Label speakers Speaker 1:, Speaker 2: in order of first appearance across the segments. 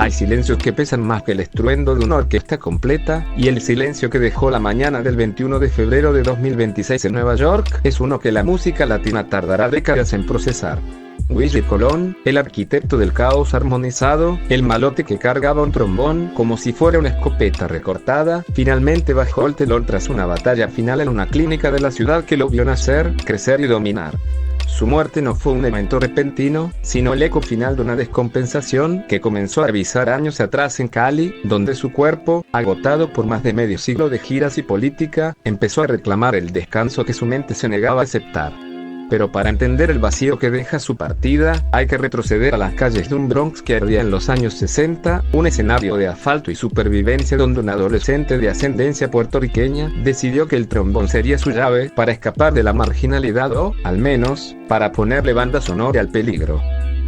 Speaker 1: Hay silencios que pesan más que el estruendo de una orquesta completa, y el silencio que dejó la mañana del 21 de febrero de 2026 en Nueva York es uno que la música latina tardará décadas en procesar. Willie Colón, el arquitecto del caos armonizado, el malote que cargaba un trombón como si fuera una escopeta recortada, finalmente bajó el telón tras una batalla final en una clínica de la ciudad que lo vio nacer, crecer y dominar. Su muerte no fue un evento repentino, sino el eco final de una descompensación que comenzó a avisar años atrás en Cali, donde su cuerpo, agotado por más de medio siglo de giras y política, empezó a reclamar el descanso que su mente se negaba a aceptar. Pero para entender el vacío que deja su partida, hay que retroceder a las calles de un Bronx que ardía en los años 60, un escenario de asfalto y supervivencia donde un adolescente de ascendencia puertorriqueña decidió que el trombón sería su llave para escapar de la marginalidad o, al menos, para ponerle banda sonora al peligro.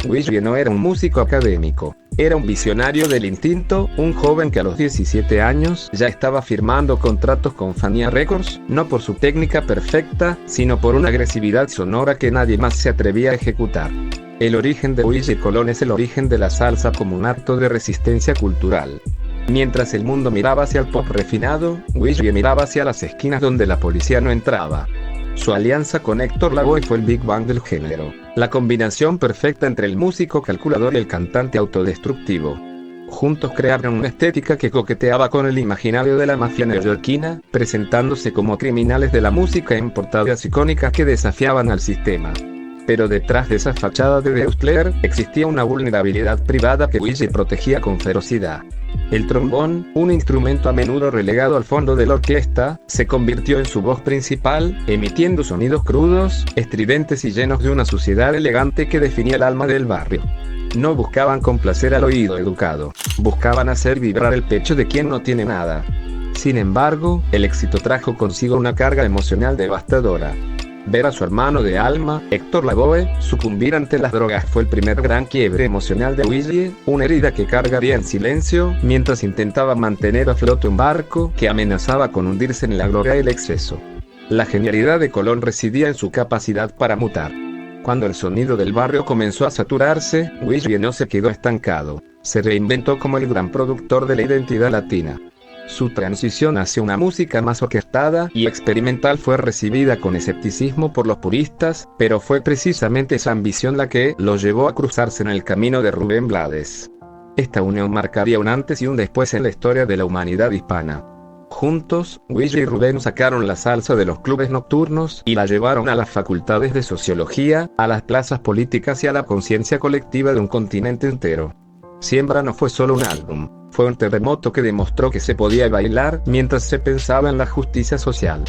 Speaker 1: Willie no era un músico académico, era un visionario del instinto, un joven que a los 17 años ya estaba firmando contratos con Fania Records, no por su técnica perfecta, sino por una agresividad sonora que nadie más se atrevía a ejecutar. El origen de Willie Colón es el origen de la salsa como un acto de resistencia cultural. Mientras el mundo miraba hacia el pop refinado, Willie miraba hacia las esquinas donde la policía no entraba. Su alianza con Héctor Lavoe fue el Big Bang del género, la combinación perfecta entre el músico calculador y el cantante autodestructivo. Juntos crearon una estética que coqueteaba con el imaginario de la mafia neoyorquina, presentándose como criminales de la música en portadas icónicas que desafiaban al sistema. Pero detrás de esa fachada de Deutschler, existía una vulnerabilidad privada que Willie protegía con ferocidad. El trombón, un instrumento a menudo relegado al fondo de la orquesta, se convirtió en su voz principal, emitiendo sonidos crudos, estridentes y llenos de una suciedad elegante que definía el alma del barrio. No buscaban complacer al oído educado, buscaban hacer vibrar el pecho de quien no tiene nada. Sin embargo, el éxito trajo consigo una carga emocional devastadora. Ver a su hermano de alma, Héctor Lavoe, sucumbir ante las drogas fue el primer gran quiebre emocional de Willie, una herida que cargaría en silencio, mientras intentaba mantener a flote un barco que amenazaba con hundirse en la gloria y el exceso. La genialidad de Colón residía en su capacidad para mutar. Cuando el sonido del barrio comenzó a saturarse, Willie no se quedó estancado, se reinventó como el gran productor de la identidad latina. Su transición hacia una música más orquestada y experimental fue recibida con escepticismo por los puristas, pero fue precisamente esa ambición la que lo llevó a cruzarse en el camino de Rubén Blades. Esta unión marcaría un antes y un después en la historia de la humanidad hispana. Juntos, Willie y Rubén sacaron la salsa de los clubes nocturnos y la llevaron a las facultades de sociología, a las plazas políticas y a la conciencia colectiva de un continente entero. Siembra no fue solo un álbum, fue un terremoto que demostró que se podía bailar mientras se pensaba en la justicia social.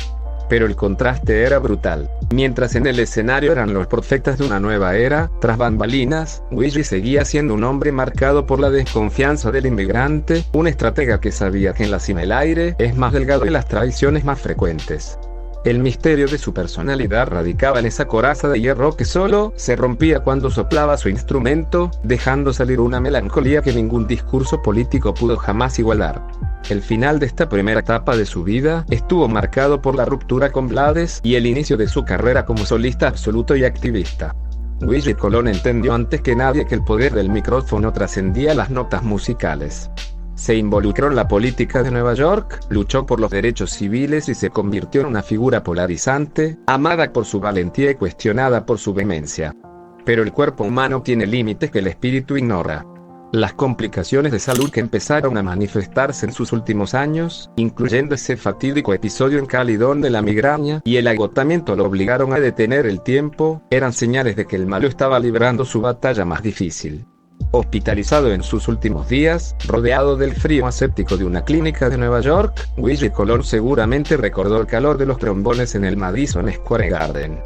Speaker 1: Pero el contraste era brutal. Mientras en el escenario eran los profetas de una nueva era, tras bambalinas, Willie seguía siendo un hombre marcado por la desconfianza del inmigrante, un estratega que sabía que en la cima el aire es más delgado y las traiciones más frecuentes. El misterio de su personalidad radicaba en esa coraza de hierro que solo se rompía cuando soplaba su instrumento, dejando salir una melancolía que ningún discurso político pudo jamás igualar. El final de esta primera etapa de su vida estuvo marcado por la ruptura con Blades y el inicio de su carrera como solista absoluto y activista. Willie Colón entendió antes que nadie que el poder del micrófono trascendía las notas musicales. Se involucró en la política de Nueva York, luchó por los derechos civiles y se convirtió en una figura polarizante, amada por su valentía y cuestionada por su vehemencia. Pero el cuerpo humano tiene límites que el espíritu ignora. Las complicaciones de salud que empezaron a manifestarse en sus últimos años, incluyendo ese fatídico episodio en Cali donde la migraña y el agotamiento lo obligaron a detener el tiempo, eran señales de que el malo estaba librando su batalla más difícil. Hospitalizado en sus últimos días, rodeado del frío aséptico de una clínica de Nueva York, Willie Colón seguramente recordó el calor de los trombones en el Madison Square Garden.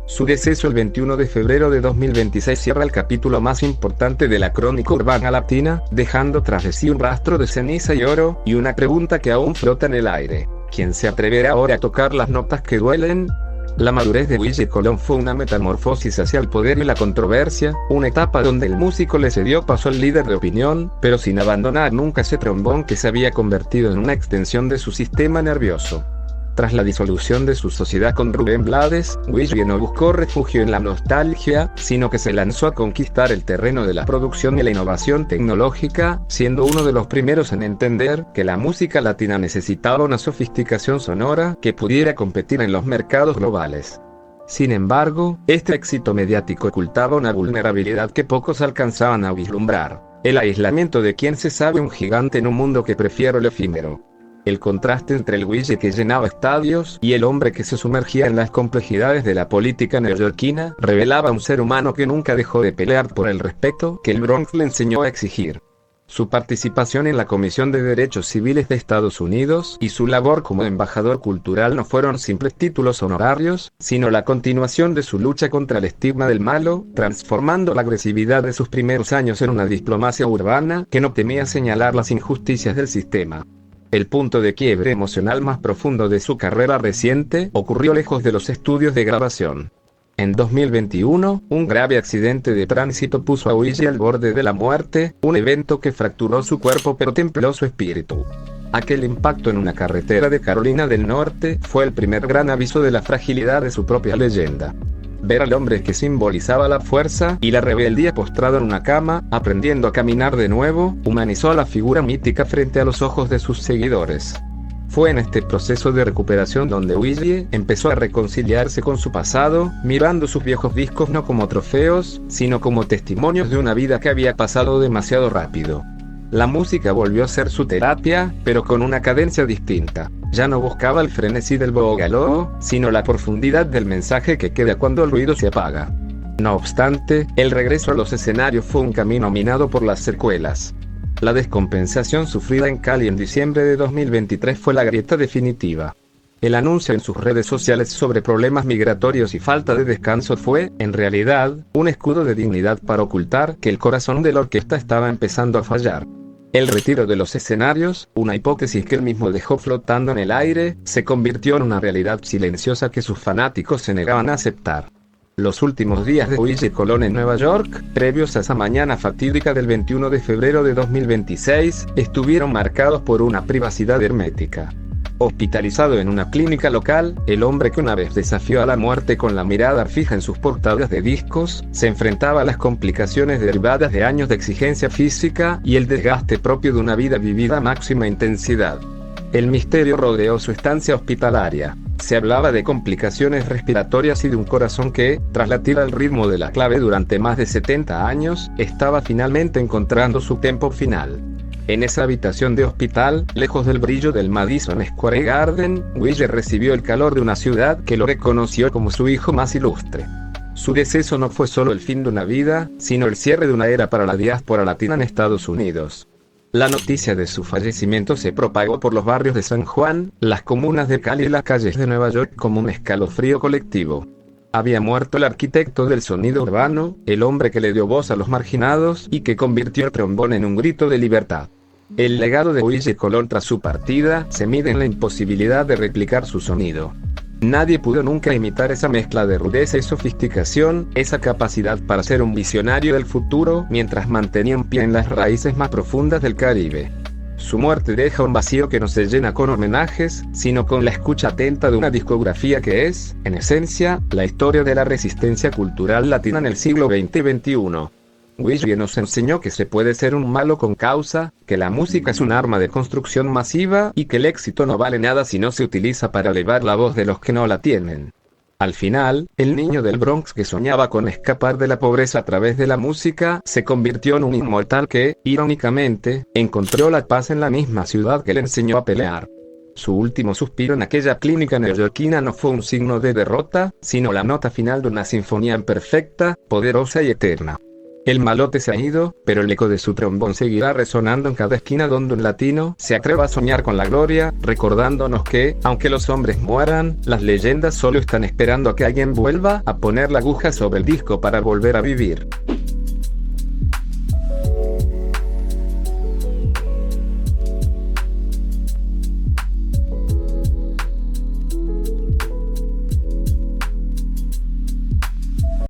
Speaker 1: Su deceso el 21 de febrero de 2026 cierra el capítulo más importante de la crónica urbana latina, dejando tras de sí un rastro de ceniza y oro, y una pregunta que aún flota en el aire: ¿quién se atreverá ahora a tocar las notas que duelen? La madurez de Willie Colón fue una metamorfosis hacia el poder y la controversia, una etapa donde el músico le cedió paso al líder de opinión, pero sin abandonar nunca ese trombón que se había convertido en una extensión de su sistema nervioso. Tras la disolución de su sociedad con Rubén Blades, Willie no buscó refugio en la nostalgia, sino que se lanzó a conquistar el terreno de la producción y la innovación tecnológica, siendo uno de los primeros en entender que la música latina necesitaba una sofisticación sonora que pudiera competir en los mercados globales. Sin embargo, este éxito mediático ocultaba una vulnerabilidad que pocos alcanzaban a vislumbrar: el aislamiento de quien se sabe un gigante en un mundo que prefiere lo efímero. El contraste entre el Willie que llenaba estadios y el hombre que se sumergía en las complejidades de la política neoyorquina revelaba un ser humano que nunca dejó de pelear por el respeto que el Bronx le enseñó a exigir. Su participación en la Comisión de Derechos Civiles de Estados Unidos y su labor como embajador cultural no fueron simples títulos honorarios, sino la continuación de su lucha contra el estigma del malo, transformando la agresividad de sus primeros años en una diplomacia urbana que no temía señalar las injusticias del sistema. El punto de quiebre emocional más profundo de su carrera reciente ocurrió lejos de los estudios de grabación. En 2021, un grave accidente de tránsito puso a Willie al borde de la muerte, un evento que fracturó su cuerpo pero templó su espíritu. Aquel impacto en una carretera de Carolina del Norte fue el primer gran aviso de la fragilidad de su propia leyenda. Ver al hombre que simbolizaba la fuerza y la rebeldía postrado en una cama, aprendiendo a caminar de nuevo, humanizó a la figura mítica frente a los ojos de sus seguidores. Fue en este proceso de recuperación donde Willie empezó a reconciliarse con su pasado, mirando sus viejos discos no como trofeos, sino como testimonios de una vida que había pasado demasiado rápido. La música volvió a ser su terapia, pero con una cadencia distinta. Ya no buscaba el frenesí del boogaloo, sino la profundidad del mensaje que queda cuando el ruido se apaga. No obstante, el regreso a los escenarios fue un camino minado por las secuelas. La descompensación sufrida en Cali en diciembre de 2023 fue la grieta definitiva. El anuncio en sus redes sociales sobre problemas migratorios y falta de descanso fue, en realidad, un escudo de dignidad para ocultar que el corazón de la orquesta estaba empezando a fallar. El retiro de los escenarios, una hipótesis que él mismo dejó flotando en el aire, se convirtió en una realidad silenciosa que sus fanáticos se negaban a aceptar. Los últimos días de Willie Colón en Nueva York, previos a esa mañana fatídica del 21 de febrero de 2026, estuvieron marcados por una privacidad hermética. Hospitalizado en una clínica local, el hombre que una vez desafió a la muerte con la mirada fija en sus portadas de discos, se enfrentaba a las complicaciones derivadas de años de exigencia física y el desgaste propio de una vida vivida a máxima intensidad. El misterio rodeó su estancia hospitalaria. Se hablaba de complicaciones respiratorias y de un corazón que, tras latir al ritmo de la clave durante más de 70 años, estaba finalmente encontrando su tempo final. En esa habitación de hospital, lejos del brillo del Madison Square Garden, Willie recibió el calor de una ciudad que lo reconoció como su hijo más ilustre. Su deceso no fue solo el fin de una vida, sino el cierre de una era para la diáspora latina en Estados Unidos. La noticia de su fallecimiento se propagó por los barrios de San Juan, las comunas de Cali y las calles de Nueva York como un escalofrío colectivo. Había muerto el arquitecto del sonido urbano, el hombre que le dio voz a los marginados y que convirtió el trombón en un grito de libertad. El legado de Willie Colón tras su partida se mide en la imposibilidad de replicar su sonido. Nadie pudo nunca imitar esa mezcla de rudeza y sofisticación, esa capacidad para ser un visionario del futuro mientras mantenía en pie en las raíces más profundas del Caribe. Su muerte deja un vacío que no se llena con homenajes, sino con la escucha atenta de una discografía que es, en esencia, la historia de la resistencia cultural latina en el siglo XX y XXI. Willie nos enseñó que se puede ser un malo con causa, que la música es un arma de construcción masiva y que el éxito no vale nada si no se utiliza para elevar la voz de los que no la tienen. Al final, el niño del Bronx que soñaba con escapar de la pobreza a través de la música, se convirtió en un inmortal que, irónicamente, encontró la paz en la misma ciudad que le enseñó a pelear. Su último suspiro en aquella clínica neoyorquina no fue un signo de derrota, sino la nota final de una sinfonía imperfecta, poderosa y eterna. El malote se ha ido, pero el eco de su trombón seguirá resonando en cada esquina donde un latino se atreva a soñar con la gloria, recordándonos que, aunque los hombres mueran, las leyendas solo están esperando a que alguien vuelva a poner la aguja sobre el disco para volver a vivir.